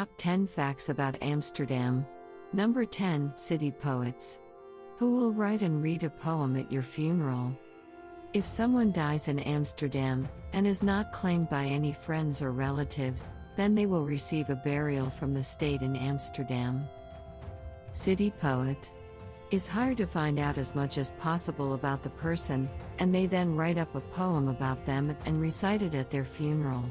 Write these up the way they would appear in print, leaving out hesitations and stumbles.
Top 10 Facts About Amsterdam. Number 10. City Poets. Who will write and read a poem at your funeral? If someone dies in Amsterdam, and is not claimed by any friends or relatives, then they will receive a burial from the state in Amsterdam. City poet is hired to find out as much as possible about the person, and they then write up a poem about them and recite it at their funeral.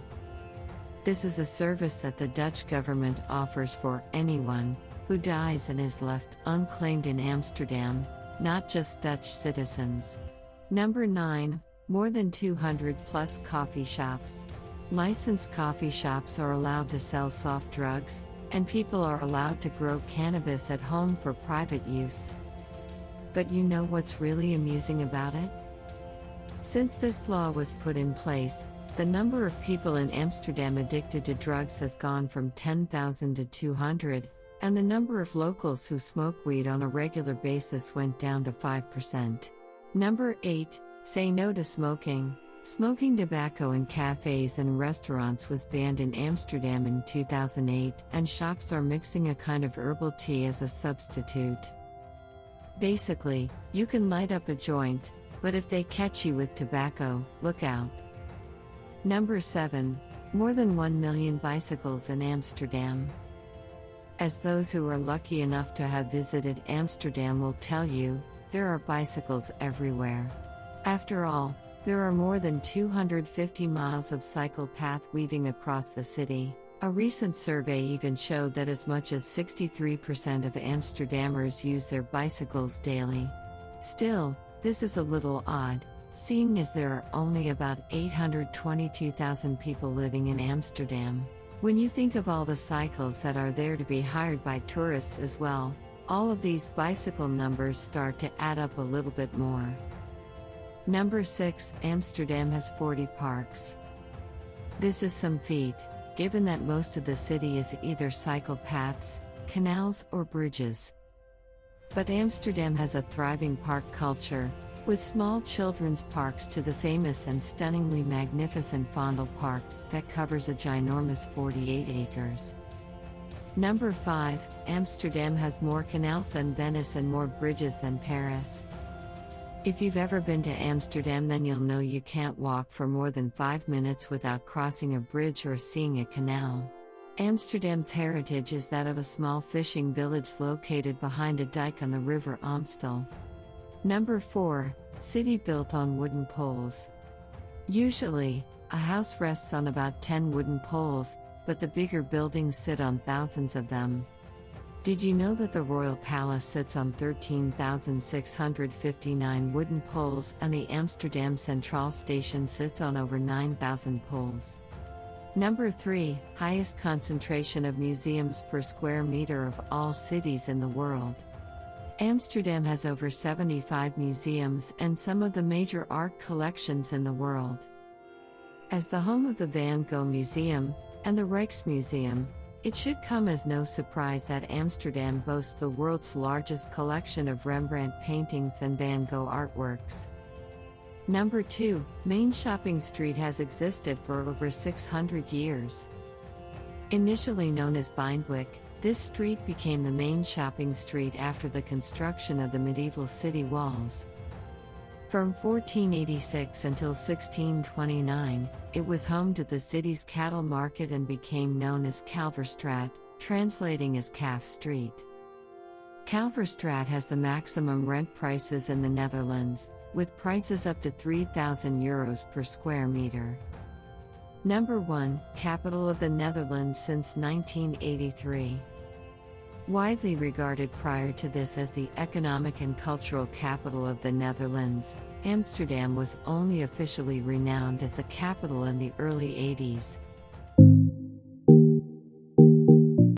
This is a service that the Dutch government offers for anyone who dies and is left unclaimed in Amsterdam, not just Dutch citizens. Number 9. More than 200 plus coffee shops. Licensed coffee shops are allowed to sell soft drugs, and people are allowed to grow cannabis at home for private use. But you know what's really amusing about it? Since this law was put in place, the number of people in Amsterdam addicted to drugs has gone from 10,000 to 200, and the number of locals who smoke weed on a regular basis went down to 5%. Number 8. Say no to smoking. Smoking tobacco in cafes and restaurants was banned in Amsterdam in 2008, and shops are mixing a kind of herbal tea as a substitute. Basically, you can light up a joint, but if they catch you with tobacco, look out. Number 7. More than 1 million bicycles in Amsterdam. As those who are lucky enough to have visited Amsterdam will tell you, there are bicycles everywhere. After all, there are more than 250 miles of cycle path weaving across the city. A recent survey even showed that as much as 63% of Amsterdammers use their bicycles daily. Still, this is a little odd, seeing as there are only about 822,000 people living in Amsterdam. When you think of all the cycles that are there to be hired by tourists as well, all of these bicycle numbers start to add up a little bit more. Number 6. Amsterdam has 40 parks. This is some feat, given that most of the city is either cycle paths, canals, or bridges. But Amsterdam has a thriving park culture, with small children's parks to the famous and stunningly magnificent Vondel Park, that covers a ginormous 48 acres. Number 5. Amsterdam has more canals than Venice and more bridges than Paris. If you've ever been to Amsterdam, then you'll know you can't walk for more than 5 minutes without crossing a bridge or seeing a canal. Amsterdam's heritage is that of a small fishing village located behind a dike on the river Amstel. Number 4. City built on wooden poles. Usually, a house rests on about 10 wooden poles, but the bigger buildings sit on thousands of them. Did you know that the Royal Palace sits on 13,659 wooden poles and the Amsterdam Centraal Station sits on over 9,000 poles? Number 3. Highest concentration of museums per square meter of all cities in the world. Amsterdam has over 75 museums and some of the major art collections in the world. As the home of the Van Gogh Museum and the Rijksmuseum, it should come as no surprise that Amsterdam boasts the world's largest collection of Rembrandt paintings and Van Gogh artworks. Number 2. Main Shopping Street has existed for over 600 years. Initially known as Bindwick, this street became the main shopping street after the construction of the medieval city walls. From 1486 until 1629, it was home to the city's cattle market and became known as Kalverstraat, translating as Calf Street. Kalverstraat has the maximum rent prices in the Netherlands, with prices up to €3,000 per square meter. Number 1. Capital of the Netherlands since 1983. Widely regarded prior to this as the economic and cultural capital of the Netherlands, Amsterdam was only officially renowned as the capital in the early 80s.